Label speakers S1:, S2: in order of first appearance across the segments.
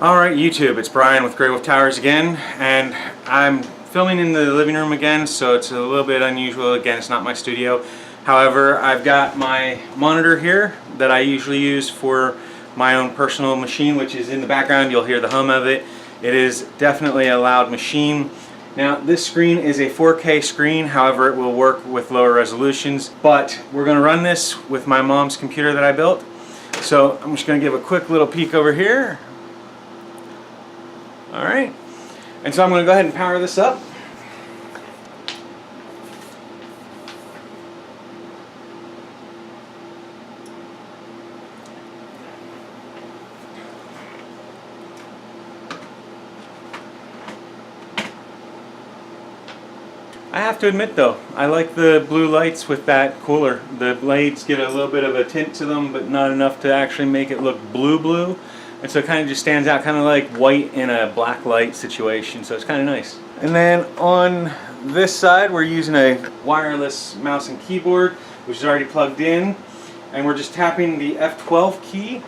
S1: Alright YouTube, it's Brian with GreyWolf Towers again, and I'm filming in the living room again, so it's a little bit unusual. Again, it's not my studio. However, I've got my monitor here that I usually use for my own personal machine, which is in the background. You'll hear the hum of it. It is definitely a loud machine. Now, this screen is a 4K screen, however it will work with lower resolutions, but we're going to run this with my mom's computer that I built. So I'm just going to give a quick little peek over here. Alright, and so I'm going to go ahead and power this up. I have to admit though, I like the blue lights with that cooler. The blades get a little bit of a tint to them, but not enough to actually make it look blue. And so it kind of just stands out, kind of like white in a black light situation, so it's kind of nice. And then on this side, we're using a wireless mouse and keyboard, which is already plugged in. And we're just tapping the F12 key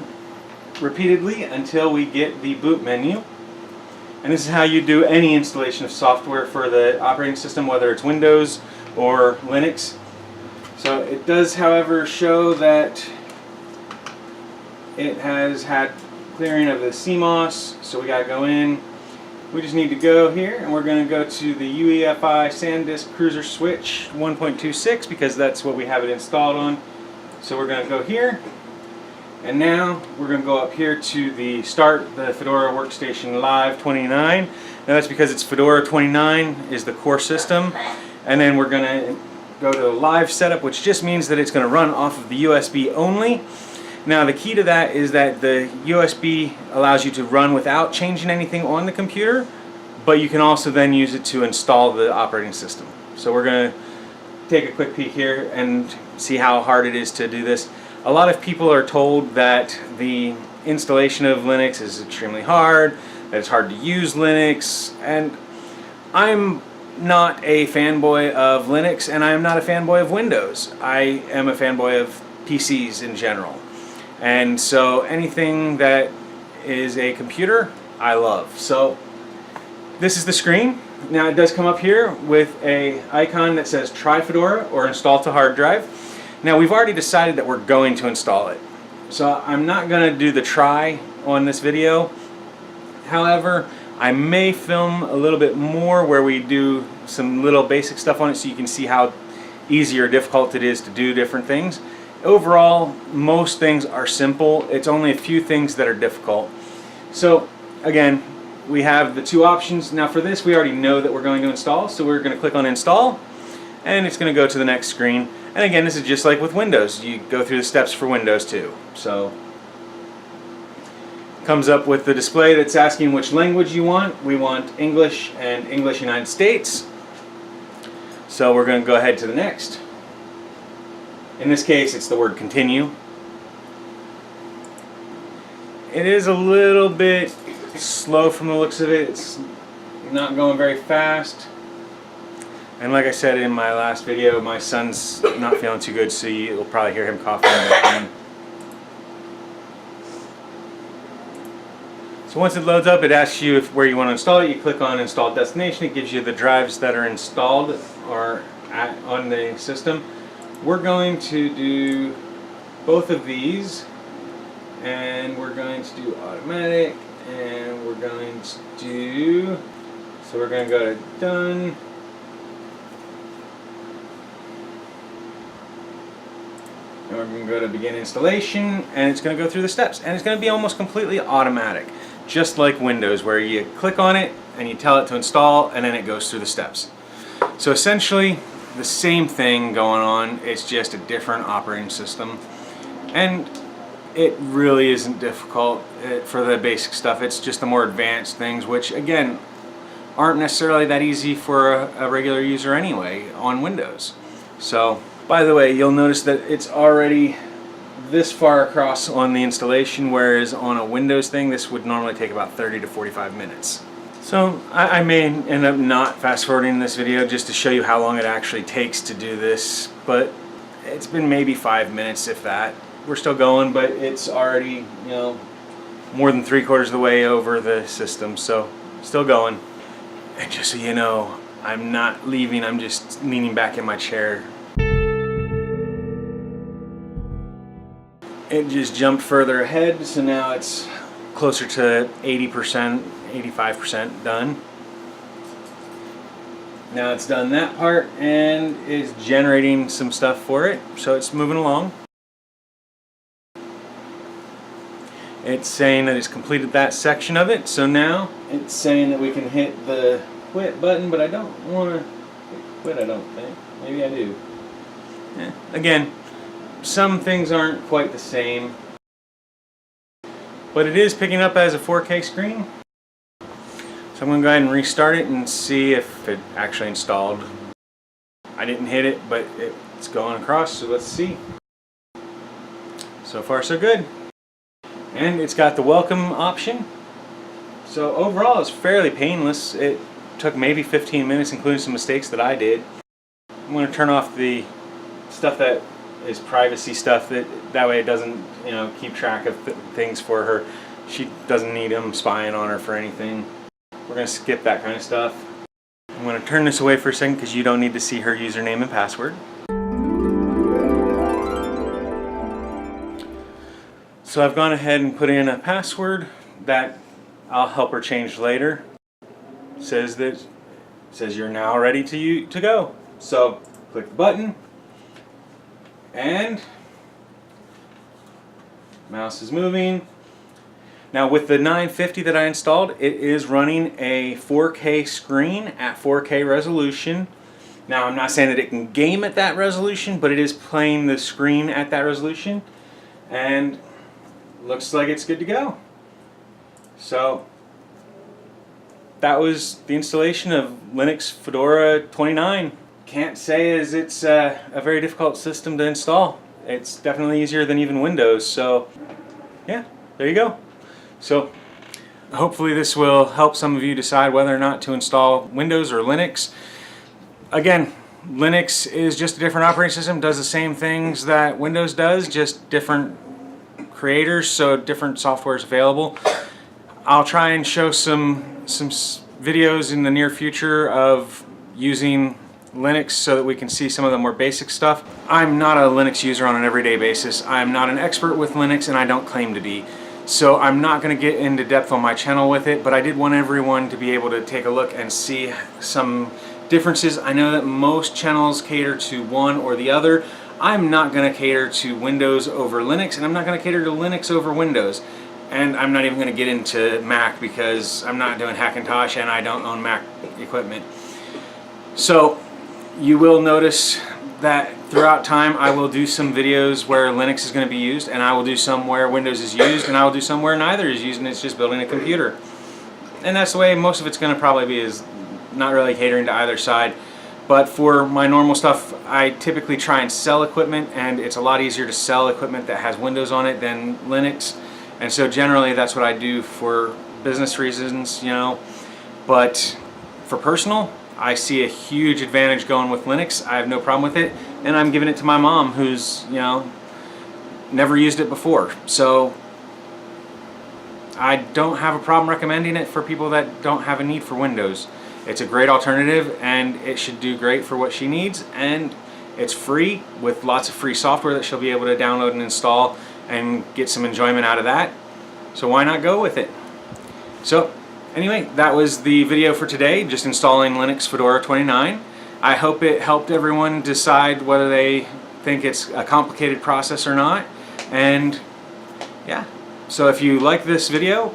S1: repeatedly until we get the boot menu. And this is how you do any installation of software for the operating system, whether it's Windows or Linux. So it does, however, show that it has had clearing of the CMOS, so we gotta go in. We just need to go here, and we're gonna go to the UEFI SanDisk Cruiser Switch 1.26 because that's what we have it installed on. So we're gonna go here, and now we're gonna go up here to the Start the Fedora Workstation Live 29. Now that's because it's Fedora 29 is the core system, and then we're gonna go to Live Setup, which just means that it's gonna run off of the USB only. Now the key to that is that the USB allows you to run without changing anything on the computer, but you can also then use it to install the operating system. So we're going to take a quick peek here and see how hard it is to do this. A lot of people are told that the installation of Linux is extremely hard, that it's hard to use Linux, and I'm not a fanboy of Linux and I'm not a fanboy of Windows. I am a fanboy of PCs in general. And so anything that is a computer, I love. So this is the screen. Now it does come up here with a icon that says Try Fedora or Install to Hard Drive. Now we've already decided that we're going to install it. So I'm not going to do the try on this video. However, I may film a little bit more where we do some little basic stuff on it so you can see how easy or difficult it is to do different things. Overall, most things are simple. It's only a few things that are difficult. So again, we have the two options. Now for this, we already know that we're going to install, so we're going to click on Install, and it's going to go to the next screen. And again, this is just like with Windows. You go through the steps for Windows too. So comes up with the display that's asking which language you want. We want English and English United States. So we're going to go ahead to the next. In this case, it's the word continue. It is a little bit slow from the looks of it. It's not going very fast. And like I said in my last video, my son's not feeling too good, so you'll probably hear him coughing in the background. So once it loads up, it asks you where you want to install it. You click on Install Destination. It gives you the drives that are installed or on the system. We're going to do both of these, and we're going to do automatic, and we're going to do, so we're going to go to done, and we're going to go to begin installation, and it's going to go through the steps, and it's going to be almost completely automatic, just like Windows, where you click on it and you tell it to install, and then it goes through the steps. So essentially the same thing going on, it's just a different operating system, and it really isn't difficult for the basic stuff. It's just the more advanced things, which again aren't necessarily that easy for a regular user anyway on Windows. So by the way, you'll notice that it's already this far across on the installation, whereas on a Windows thing this would normally take about 30 to 45 minutes. So I may end up not fast forwarding this video just to show you how long it actually takes to do this, but it's been maybe 5 minutes if that. We're still going, but it's already, more than 3/4 of the way over the system, so still going. And just so you know, I'm not leaving, I'm just leaning back in my chair. It just jumped further ahead, so now it's closer to 80%, 85% done. Now it's done that part and is generating some stuff for it, so it's moving along. It's saying that it's completed that section of it, so now it's saying that we can hit the quit button, but I don't want to quit, I don't think. Maybe I do. Again, some things aren't quite the same, but it is picking up as a 4K screen. So I'm going to go ahead and restart it and see if it actually installed. I didn't hit it, but it's going across, so let's see. So far so good. And it's got the welcome option. So overall it's fairly painless. It took maybe 15 minutes, including some mistakes that I did. I'm going to turn off the stuff that is privacy stuff, that way it doesn't, you know, keep track of things for her. She doesn't need them spying on her for anything. We're going to skip that kind of stuff. I'm going to turn this away for a second because you don't need to see her username and password. So I've gone ahead and put in a password that I'll help her change later. Says you're now ready to go. So click the button and mouse is moving. Now with the 950 that I installed, it is running a 4K screen at 4K resolution. Now I'm not saying that it can game at that resolution, but it is playing the screen at that resolution, and looks like it's good to go. So that was the installation of Linux Fedora 29. Can't say as it's a very difficult system to install. It's definitely easier than even Windows, so yeah, there you go. So hopefully this will help some of you decide whether or not to install Windows or Linux. Again, Linux is just a different operating system, does the same things that Windows does, just different creators, so different software is available. I'll try and show some videos in the near future of using Linux so that we can see some of the more basic stuff. I'm not a Linux user on an everyday basis. I'm not an expert with Linux, and I don't claim to be. So I'm not going to get into depth on my channel with it, but I did want everyone to be able to take a look and see some differences. I know that most channels cater to one or the other. I'm not going to cater to Windows over Linux, and I'm not going to cater to Linux over Windows. And I'm not even going to get into Mac because I'm not doing Hackintosh and I don't own Mac equipment. So you will notice that throughout time I will do some videos where Linux is going to be used, and I will do some where Windows is used, and I will do some where neither is used and it's just building a computer. And that's the way most of it's going to probably be, is not really catering to either side. But for my normal stuff, I typically try and sell equipment, and it's a lot easier to sell equipment that has Windows on it than Linux. And so generally that's what I do for business reasons, you know. But for personal, I see a huge advantage going with Linux. I have no problem with it, and I'm giving it to my mom, who's, you know, never used it before. So I don't have a problem recommending it for people that don't have a need for Windows. It's a great alternative, and it should do great for what she needs, and it's free with lots of free software that she'll be able to download and install and get some enjoyment out of that. So why not go with it? So anyway, that was the video for today, just installing Linux Fedora 29. I hope it helped everyone decide whether they think it's a complicated process or not. And yeah, so if you like this video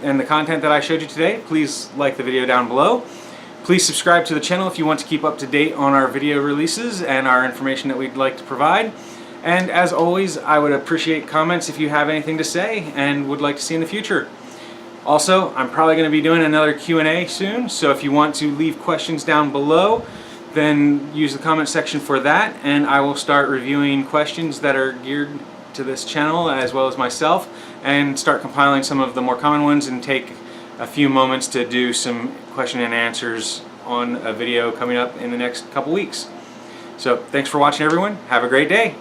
S1: and the content that I showed you today, please like the video down below. Please subscribe to the channel if you want to keep up to date on our video releases and our information that we'd like to provide. And as always, I would appreciate comments if you have anything to say and would like to see in the future. Also, I'm probably going to be doing another Q&A soon, so if you want to leave questions down below, then use the comment section for that, and I will start reviewing questions that are geared to this channel as well as myself, and start compiling some of the more common ones and take a few moments to do some question and answers on a video coming up in the next couple weeks. So thanks for watching, everyone. Have a great day.